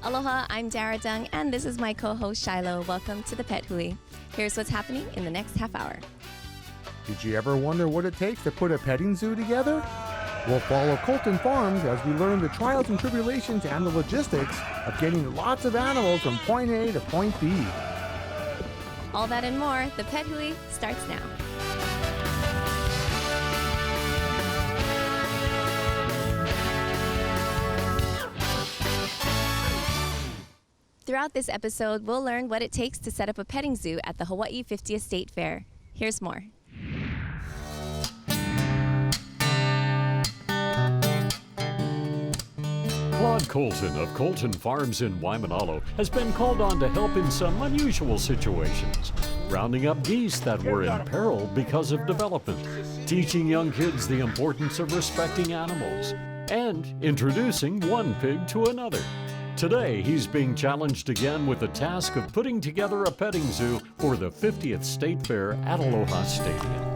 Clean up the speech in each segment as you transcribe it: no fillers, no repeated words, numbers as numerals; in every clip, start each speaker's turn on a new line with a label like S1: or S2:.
S1: Aloha, I'm Darah Dung, and this is my co-host Shiloh. Welcome to the Pet Hui. Here's what's happening in the next half hour.
S2: Did you ever wonder what it takes to put a petting zoo together? We'll follow Colton Farms as we learn the trials and tribulations and the logistics of getting lots of animals from point A to point B.
S1: All that and more, the Pet Hui starts now. Throughout this episode, we'll learn what it takes to set up a petting zoo at the Hawaii 50th State Fair. Here's more.
S3: Claude Colton of Colton Farms in Waimanalo has been called on to help in some unusual situations, rounding up geese that were in peril because of development, teaching young kids the importance of respecting animals, and introducing one pig to another. Today, he's being challenged again with the task of putting together a petting zoo for the 50th State Fair at Aloha Stadium.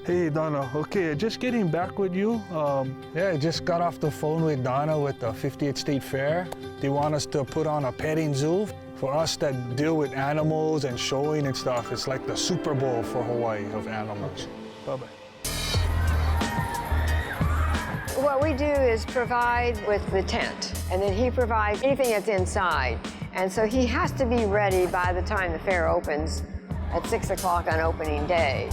S4: Hey Donna, okay, just getting back with you. I just got off the phone with Donna with the 50th State Fair. They want us to put on a petting zoo for us that deal with animals and showing and stuff. It's like the Super Bowl for Hawaii of animals. Bye-bye.
S5: What we do is provide with the tent, and then he provides anything that's inside. And so he has to be ready by the time the fair opens at 6 o'clock on opening day.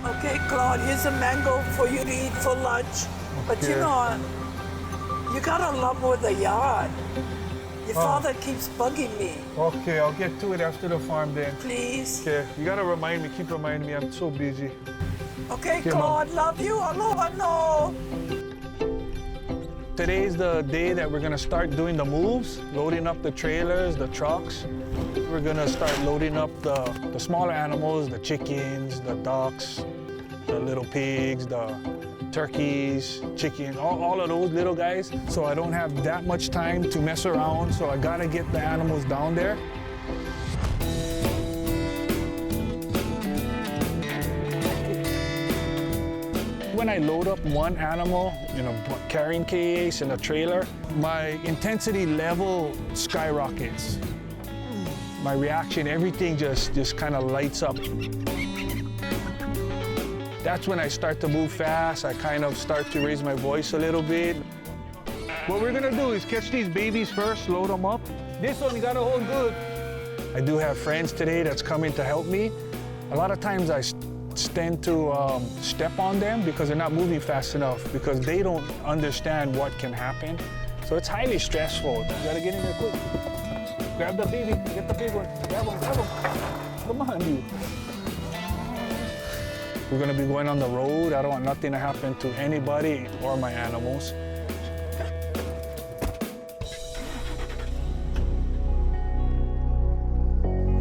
S6: Okay, Claude, here's a mango for you to eat for lunch. But you know, you gotta lumber the yard. Your father keeps bugging me.
S4: Okay, I'll get to it after the farm then.
S6: Please.
S4: Okay, you gotta remind me, keep reminding me, I'm so busy.
S6: Okay, Claude, love you. Aloha, no.
S4: Today's the day that we're gonna start doing the moves, loading up the trailers, the trucks. We're gonna start loading up the smaller animals, the chickens, the ducks, the little pigs, the turkeys, chicken, all of those little guys. So I don't have that much time to mess around, so I gotta get the animals down there. When I load up one animal in a carrying case in a trailer, my intensity level skyrockets. My reaction, everything just kind of lights up. That's when I start to move fast. I kind of start to raise my voice a little bit. What we're gonna do is catch these babies first, load them up. This one you gotta hold good. I do have friends today that's coming to help me. A lot of times I tend to step on them because they're not moving fast enough because they don't understand what can happen. So it's highly stressful. You gotta get in there quick. Grab the baby, get the big one. Grab him. Come on, you. We're gonna be going on the road. I don't want nothing to happen to anybody or my animals.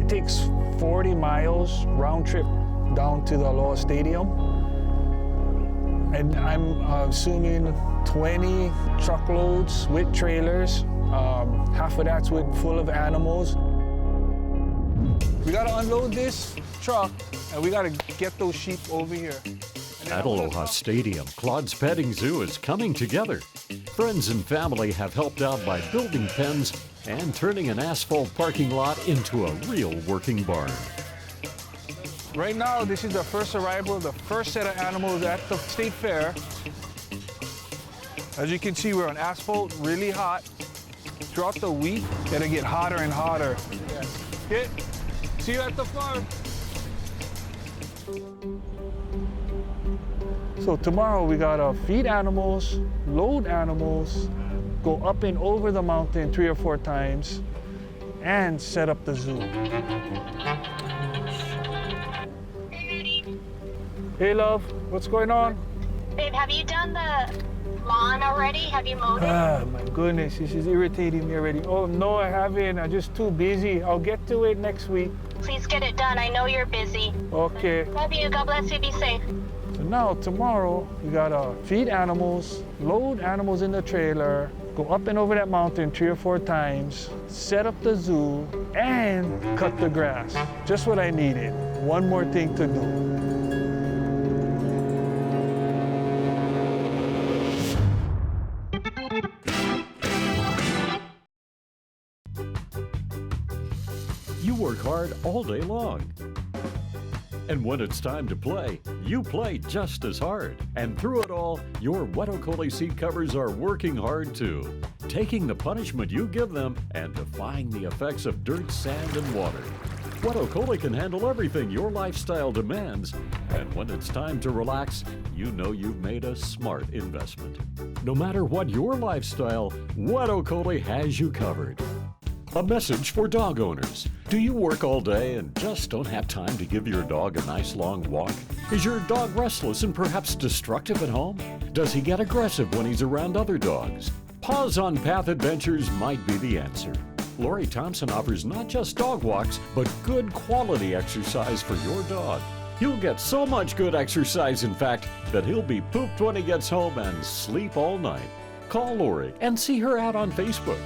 S4: It takes 40 miles round trip down to the Aloha Stadium. And I'm assuming 20 truckloads with trailers. Half of that's full of animals. We gotta unload this truck and we gotta get those sheep over here.
S3: At Aloha Stadium, Claude's Petting Zoo is coming together. Friends and family have helped out by building pens and turning an asphalt parking lot into a real working barn.
S4: Right now, this is the first arrival, the first set of animals at the state fair. As you can see, we're on asphalt, really hot. Throughout the week, it'll get hotter and hotter. Okay, see you at the farm. So tomorrow we gotta feed animals, load animals, go up and over the mountain 3 or 4 times, and set up the zoo. Hey love, what's going on?
S7: Babe, have you done the lawn already? Have you mowed it?
S4: Ah, my goodness, this is irritating me already. Oh no, I haven't, I'm just too busy. I'll get to it next week.
S7: Please get it done, I know you're busy.
S4: Okay.
S7: Love you, God bless you, be safe.
S4: So now, tomorrow, we gotta feed animals, load animals in the trailer, Go up and over that mountain 3 or 4 times, set up the zoo, and cut the grass. Just what I needed. One more thing to do.
S3: You work hard all day long. And when it's time to play, you play just as hard. And through it all, your wet Okole seat covers are working hard too, taking the punishment you give them and defying the effects of dirt, sand, and water. Wet Okole can handle everything your lifestyle demands. And when it's time to relax, you know you've made a smart investment. No matter what your lifestyle, Wet Okole has you covered. A message for dog owners. Do you work all day and just don't have time to give your dog a nice long walk? Is your dog restless and perhaps destructive at home? Does he get aggressive when he's around other dogs? Paws on Path Adventures might be the answer. Lori Thompson offers not just dog walks, but good quality exercise for your dog. He'll get so much good exercise, in fact, that he'll be pooped when he gets home and sleep all night. Call Lori and see her out on Facebook.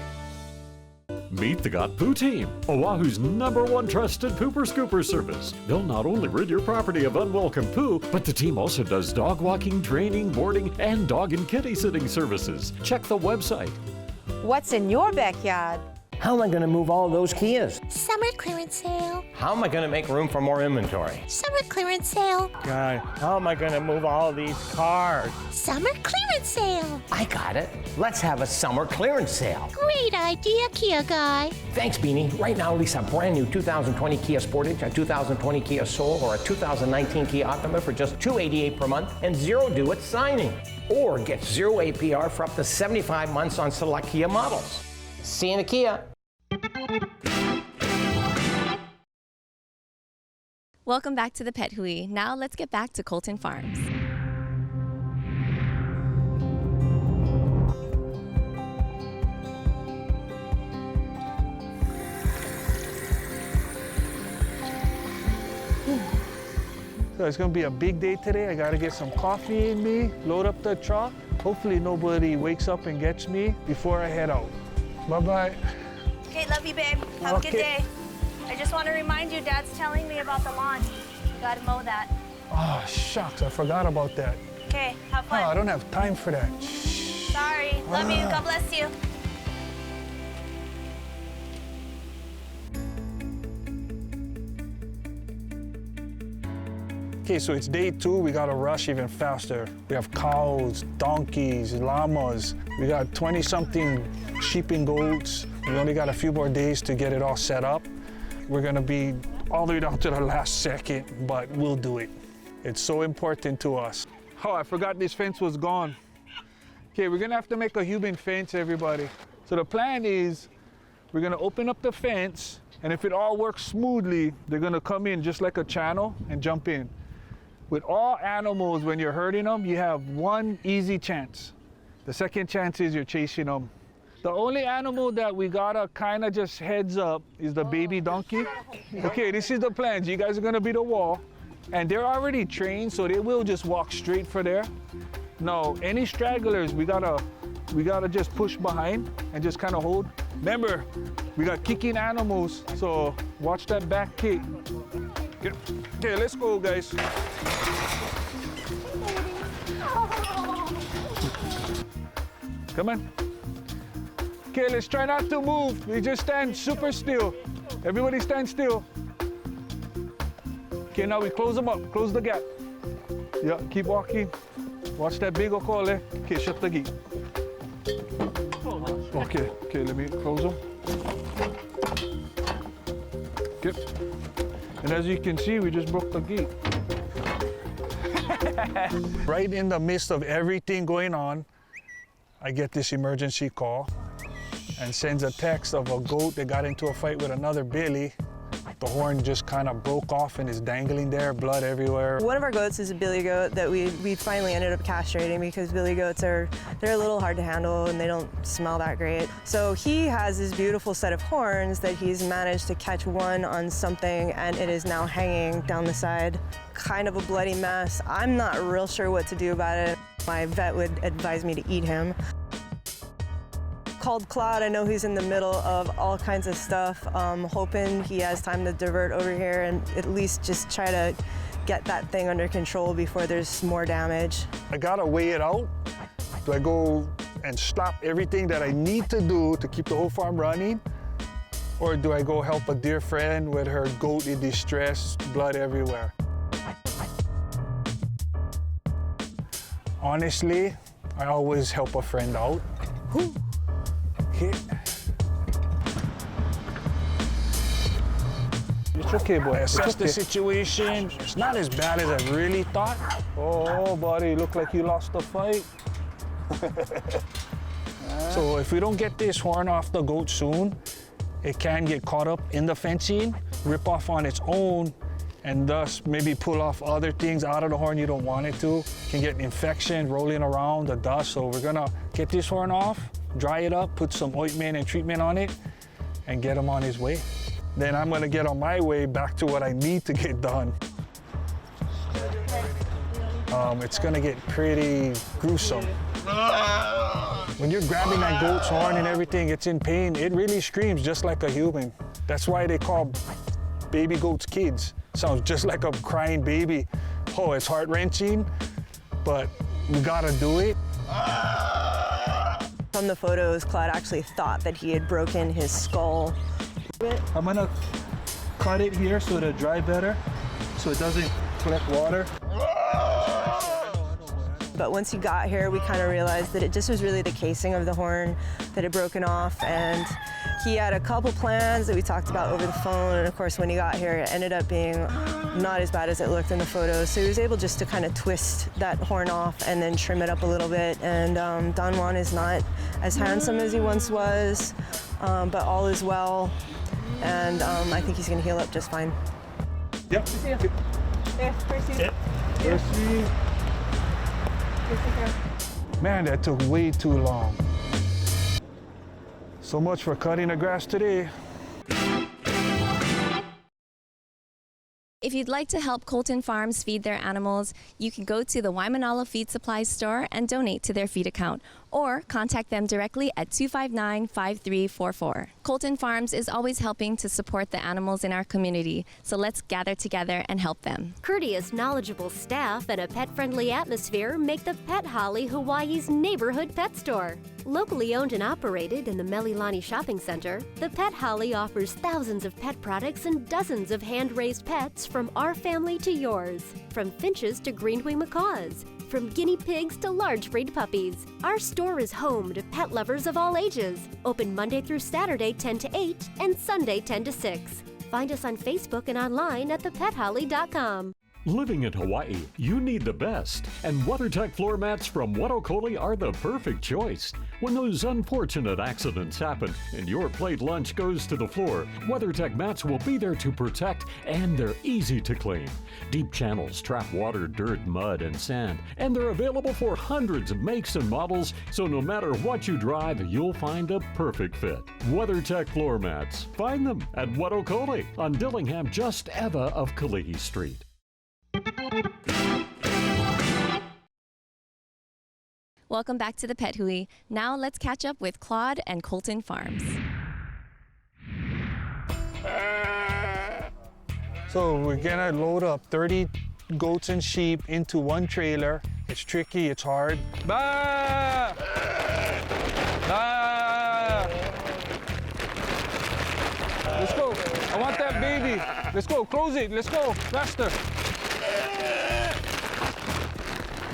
S3: Meet the Got Poo Team, Oahu's #1 trusted pooper scooper service. They'll not only rid your property of unwelcome poo, but the team also does dog walking, training, boarding, and dog and kitty sitting services. Check the website.
S8: What's in your backyard?
S9: How am I going to move all those Kias?
S10: Summer clearance sale.
S9: How am I going to make room for more inventory?
S10: Summer clearance sale.
S9: God, how am I going to move all these cars?
S10: Summer clearance sale.
S9: I got it. Let's have a summer clearance sale.
S10: Great idea, Kia guy.
S9: Thanks, Beanie. Right now, lease a brand new 2020 Kia Sportage, a 2020 Kia Soul, or a 2019 Kia Optima for just $288 per month and zero due at signing. Or get 0 APR for up to 75 months on select Kia models. See you in the Kia.
S1: Welcome back to the Pet Hui. Now let's get back to Colton Farms.
S4: So it's gonna be a big day today. I gotta get some coffee in me, load up the truck. Hopefully nobody wakes up and gets me before I head out. Bye-bye.
S11: Okay, love you, babe. Have a good day. I just want to remind you, Dad's telling me about the lawn. You gotta mow that.
S4: Oh, shucks, I forgot about that.
S11: Okay, have fun.
S4: Oh, I don't have time for that.
S11: Sorry. Love you. God bless you.
S4: Okay, so it's day 2. We gotta rush even faster. We have cows, donkeys, llamas. We got 20-something sheep and goats. We only got a few more days to get it all set up. We're gonna be all the way down to the last second, but we'll do it. It's so important to us. Oh, I forgot this fence was gone. Okay, we're gonna have to make a human fence, everybody. So the plan is we're gonna open up the fence, and if it all works smoothly, they're gonna come in just like a channel and jump in. With all animals, when you're herding them, you have one easy chance. The second chance is you're chasing them. The only animal that we gotta kind of just heads up is the baby donkey. Okay, this is the plan. You guys are gonna be the wall, and they're already trained, so they will just walk straight for there. No, any stragglers, we gotta just push behind and just kind of hold. Remember, we got kicking animals, so watch that back kick. Okay, let's go, guys. Come on. Okay, let's try not to move. We just stand super still. Everybody stand still. Okay, now we close them up. Close the gap. Yeah, keep walking. Watch that big Okole. Okay, shut the gate. Okay, let me close them. Okay. And as you can see, we just broke the gate. Right in the midst of everything going on, I get this emergency call and sends a text of a goat that got into a fight with another billy. The horn just kind of broke off and is dangling there, blood everywhere.
S12: One of our goats is a billy goat that we finally ended up castrating because billy goats they're a little hard to handle and they don't smell that great. So he has this beautiful set of horns that he's managed to catch one on something, and it is now hanging down the side. Kind of a bloody mess. I'm not real sure what to do about it. My vet would advise me to eat him. called Clyde. I know he's in the middle of all kinds of stuff. Hoping he has time to divert over here and at least just try to get that thing under control before there's more damage.
S4: I gotta weigh it out. Do I go and stop everything that I need to do to keep the whole farm running? Or do I go help a dear friend with her goat in distress, blood everywhere? Honestly, I always help a friend out. Okay. It's okay, boy. Assess the situation. It's not as bad as I really thought. Oh, buddy, look like you lost the fight. So if we don't get this horn off the goat soon, it can get caught up in the fencing, rip off on its own, and thus maybe pull off other things out of the horn you don't want it to. Can get an infection rolling around, the dust. So we're gonna get this horn off, dry it up, put some ointment and treatment on it, and get him on his way. Then I'm gonna get on my way back to what I need to get done. It's gonna get pretty gruesome. When you're grabbing that goat's horn and everything, it's in pain. It really screams just like a human. That's why they call baby goats kids. Sounds just like a crying baby. Oh, it's heart-wrenching, but we gotta do it.
S12: From the photos, Clyde actually thought that he had broken his skull.
S13: I'm gonna cut it here so it'll dry better, so it doesn't collect water.
S12: But once he got here, we kind of realized that it just was really the casing of the horn that had broken off. And he had a couple plans that we talked about over the phone. And of course, when he got here, it ended up being not as bad as it looked in the photos. So he was able just to kind of twist that horn off and then trim it up a little bit. And Don Juan is not as handsome as he once was, but all is well. And I think he's gonna heal up just fine.
S4: Yep. Percy. Man, that took way too long. So much for cutting the grass today.
S1: If you'd like to help Colton Farms feed their animals, you can go to the Waimanalo Feed Supply store and donate to their feed account, or contact them directly at 259-5344. Colton Farms is always helping to support the animals in our community, so let's gather together and help them.
S14: Courteous, knowledgeable staff and a pet-friendly atmosphere make the Pet Hale Hawaii's neighborhood pet store. Locally owned and operated in the Melilani Shopping Center, the Pet Hale offers thousands of pet products and dozens of hand-raised pets from our family to yours. From finches to green-wing macaws, from guinea pigs to large breed puppies. Our store is home to pet lovers of all ages. Open Monday through Saturday 10 to 8 and Sunday 10 to 6. Find us on Facebook and online at thepethale.com.
S3: Living in Hawaii, you need the best, and WeatherTech floor mats from Okole are the perfect choice. When those unfortunate accidents happen and your plate lunch goes to the floor, WeatherTech mats will be there to protect, and they're easy to clean. Deep channels trap water, dirt, mud, and sand, and they're available for hundreds of makes and models, so no matter what you drive, you'll find a perfect fit. WeatherTech floor mats. Find them at Okole on Dillingham, just eva of Kalihi Street.
S1: Welcome back to the Pet Hui. Now let's catch up with Claude and Colton Farms.
S4: So we're gonna load up 30 goats and sheep into one trailer. It's tricky, it's hard. Bah! Bah! Let's go. I want that baby. Let's go, close it. Let's go, faster.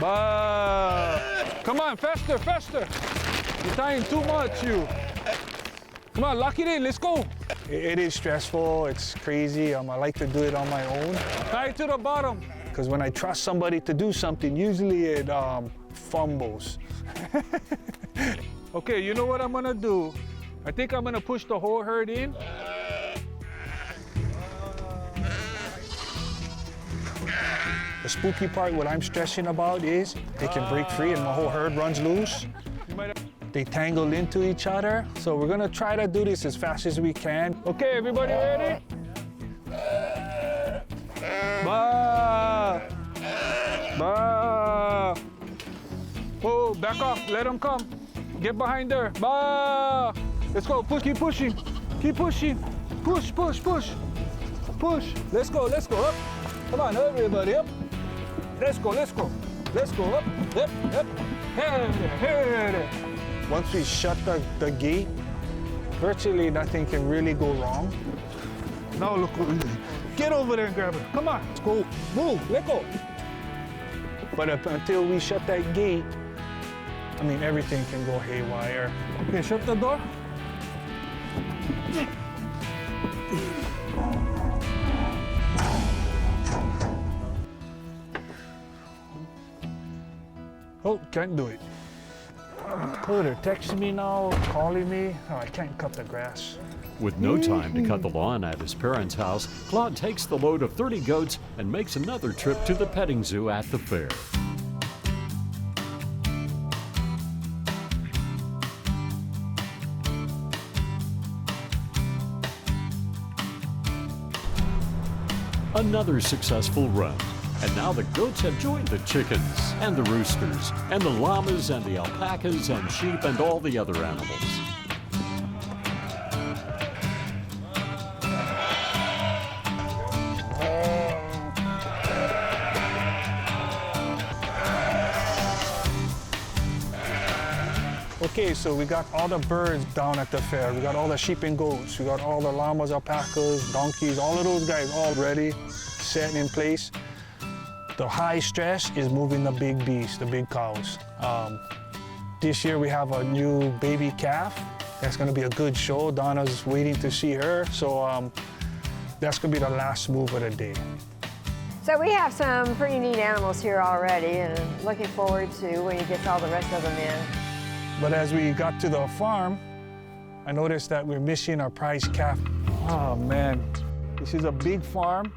S4: Bah! Come on, faster, faster. You're tying too much, you. Come on, lock it in, let's go. It is stressful, it's crazy. I like to do it on my own. Tie it to the bottom. Because when I trust somebody to do something, usually it fumbles. Okay, you know what I'm gonna do? I think I'm gonna push the whole herd in. The spooky part, what I'm stressing about is they can break free and my whole herd runs loose. They tangle into each other. So we're gonna try to do this as fast as we can. Okay, everybody ready? Bah! Bah! Whoa, back off, let them come. Get behind there. Bah! Let's go. Push. Keep pushing. Keep pushing. Push, push, push. Push. Let's go. Let's go. Up. Come on, everybody. Up. Let's go. Let's go. Let's go. Up. Yep. Yep. Here. Once we shut the gate, virtually nothing can really go wrong. Now look. Get over there and grab it. Come on. Let's go. Move. Let go. But until we shut that gate, I mean, everything can go haywire. Okay, shut the door. Oh, can't do it. Oh, they're texting me now, calling me. Oh, I can't cut the grass.
S3: With no time to cut the lawn at his parents' house, Claude takes the load of 30 goats and makes another trip to the petting zoo at the fair. Another successful run. And now the goats have joined the chickens and the roosters and the llamas and the alpacas and sheep and all the other animals.
S4: Okay, so we got all the birds down at the fair. We got all the sheep and goats. We got all the llamas, alpacas, donkeys, all of those guys all ready, set in place. The high stress is moving the big beasts, the big cows. This year we have a new baby calf. That's gonna be a good show. Donna's waiting to see her. So that's gonna be the last move of the day.
S5: So we have some pretty neat animals here already, and I'm looking forward to when he gets all the rest of them in.
S4: But as we got to the farm, I noticed that we're missing our prize calf. Oh man, this is a big farm,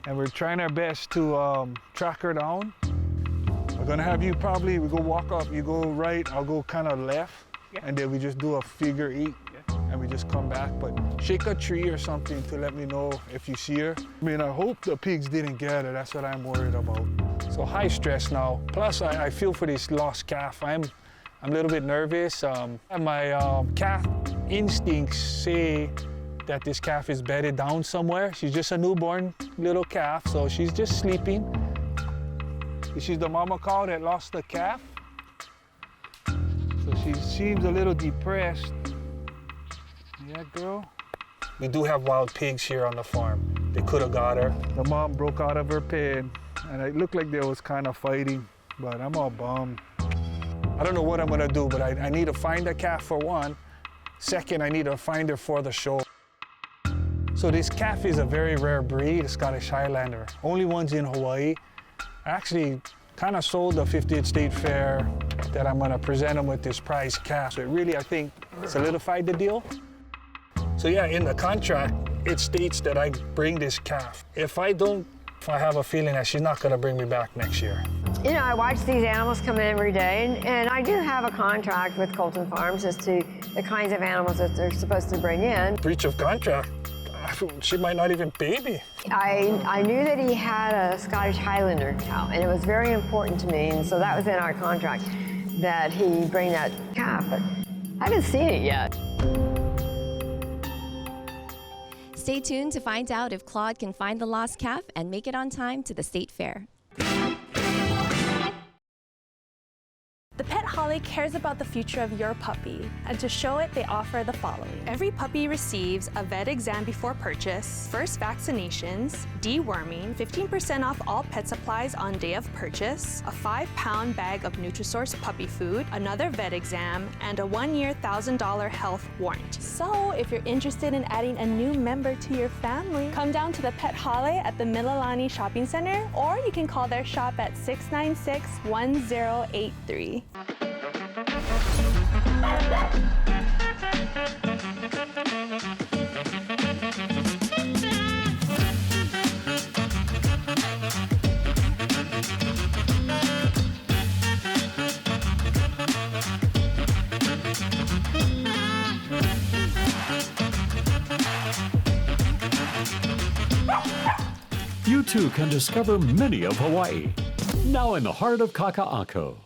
S4: and we're trying our best to track her down. We're gonna have you probably, we go walk up, you go right, I'll go kind of left, and then we just do a figure 8, and we just come back. But shake a tree or something to let me know if you see her. I mean, I hope the pigs didn't get her, that's what I'm worried about. So high stress now, plus I feel for this lost calf. I'm a little bit nervous. My calf instincts say that this calf is bedded down somewhere. She's just a newborn little calf, so she's just sleeping. This is the mama cow that lost the calf. So she seems a little depressed. Yeah, girl? We do have wild pigs here on the farm. They could have got her. The mom broke out of her pen, and it looked like they was kind of fighting, but I'm all bummed. I don't know what I'm gonna do, but I need to find a calf for one. Second, I need to find her for the show. So this calf is a very rare breed, a Scottish Highlander. Only ones in Hawaii. I actually kind of sold the 50th State Fair that I'm gonna present them with this prize calf. So it really, I think, solidified the deal. So yeah, in the contract, it states that I bring this calf. If I don't, I have a feeling that she's not gonna bring me back next year.
S5: You know, I watch these animals come in every day, and I do have a contract with Colton Farms as to the kinds of animals that they're supposed to bring in.
S4: Breach of contract? She might not even pay me.
S5: I knew that he had a Scottish Highlander cow, and it was very important to me, and so that was in our contract, that he bring that calf, but I haven't seen it yet.
S1: Stay tuned to find out if Claude can find the lost calf and make it on time to the state fair.
S15: The Pet Hale cares about the future of your puppy, and to show it, they offer the following. Every puppy receives a vet exam before purchase, first vaccinations, deworming, 15% off all pet supplies on day of purchase, a 5-pound bag of Nutrisource puppy food, another vet exam, and a 1-year $1,000 health warranty. So, if you're interested in adding a new member to your family, come down to the Pet Hale at the Mililani Shopping Center, or you can call their shop at 696-1083.
S3: You too can discover many of Hawaii, now in the heart of Kaka'ako.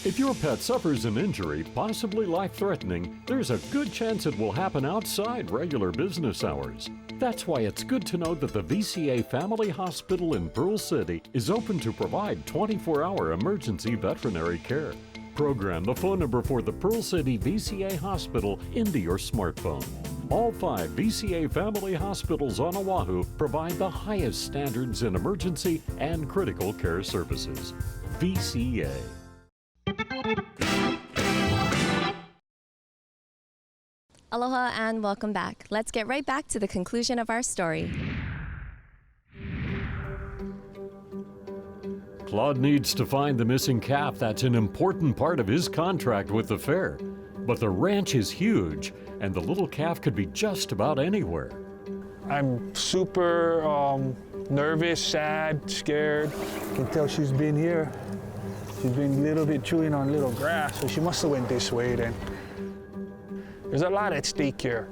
S3: If your pet suffers an injury, possibly life-threatening, there's a good chance it will happen outside regular business hours. That's why it's good to know that the VCA Family Hospital in Pearl City is open to provide 24-hour emergency veterinary care. Program the phone number for the Pearl City VCA Hospital into your smartphone. All 5 VCA family hospitals on Oahu provide the highest standards in emergency and critical care services. VCA.
S1: Aloha and welcome back. Let's get right back to the conclusion of our story.
S3: Claude needs to find the missing calf. That's an important part of his contract with the fair. But the ranch is huge, and the little calf could be just about anywhere.
S4: I'm super nervous, sad, scared. I can tell she's been here. She's been a little bit chewing on little grass, so she must have went this way then. There's a lot at stake here.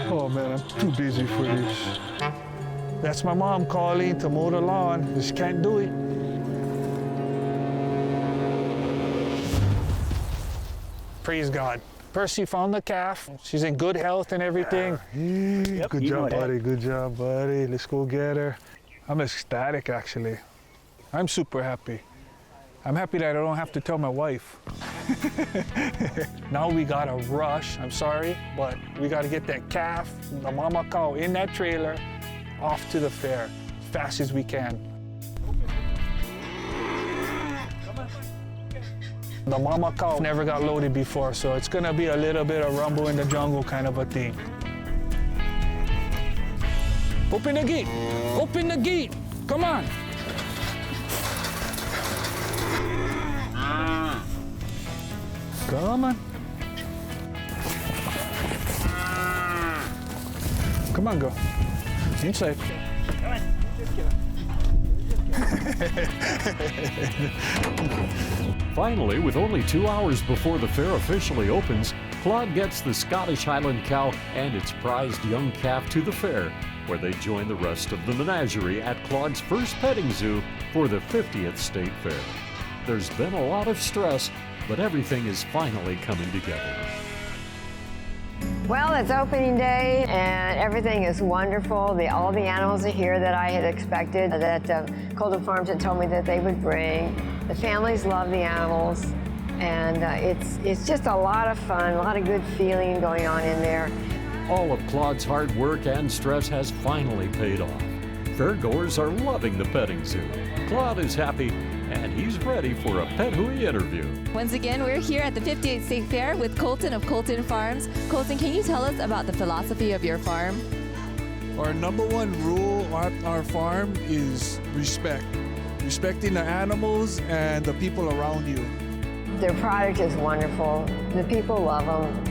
S4: Oh man, I'm too busy for this. That's my mom calling to mow the lawn. Just can't do it. Praise God. Percy found the calf. She's in good health and everything. Yep. Good job, buddy. Good job, buddy. Let's go get her. I'm ecstatic, actually. I'm super happy. I'm happy that I don't have to tell my wife. Now we gotta rush. I'm sorry, but we gotta get that calf, the mama cow, in that trailer, off to the fair as fast as we can. The mama cow never got loaded before, so it's gonna be a little bit of rumble in the jungle kind of a thing. Open the gate! Open the gate! Come on! Come on. Come on, go. Inside. Come on.
S3: Finally, with only 2 hours before the fair officially opens, Claude gets the Scottish Highland cow and its prized young calf to the fair, where they join the rest of the menagerie at Claude's first petting zoo for the 50th State Fair. There's been a lot of stress, but everything is finally coming together.
S5: Well, it's opening day and everything is wonderful. All the animals are here that I had expected, that Colton Farms had told me that they would bring. The families love the animals, and it's just a lot of fun, a lot of good feeling going on in there.
S3: All of Claude's hard work and stress has finally paid off. Fairgoers are loving the petting zoo. Claude is happy, and he's ready for a Pet Hui interview.
S1: Once again, we're here at the 58th State Fair with Colton of Colton Farms. Colton, can you tell us about the philosophy of your farm?
S16: Our #1 rule at our farm is respect. Respecting the animals and the people around you.
S5: Their product is wonderful. The people love them.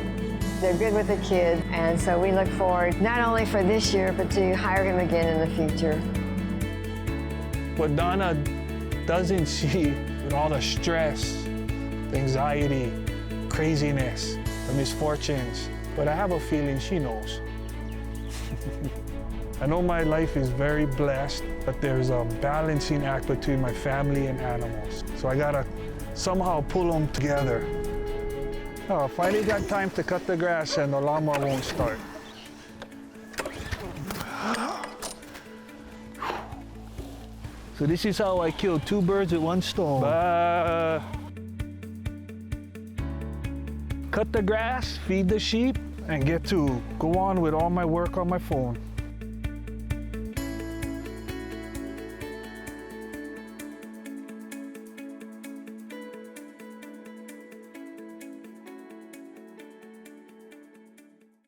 S5: They're good with the kids, and so we look forward not only for this year, but to hire him again in the future.
S4: What Donna doesn't see, with all the stress, the anxiety, craziness, the misfortunes, but I have a feeling she knows. I know my life is very blessed, but there's a balancing act between my family and animals. So I gotta somehow pull them together. Oh, finally got time to cut the grass and the lawnmower won't start. So this is how I kill 2 birds with 1 stone. Cut the grass, feed the sheep, and get to go on with all my work on my phone.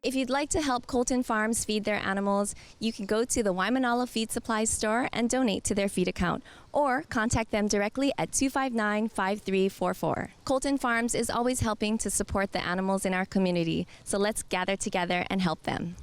S1: If you'd like to help Colton Farms feed their animals, you can go to the Waimanalo Feed Supply store and donate to their feed account, or contact them directly at 259-5344. Colton Farms is always helping to support the animals in our community, so let's gather together and help them.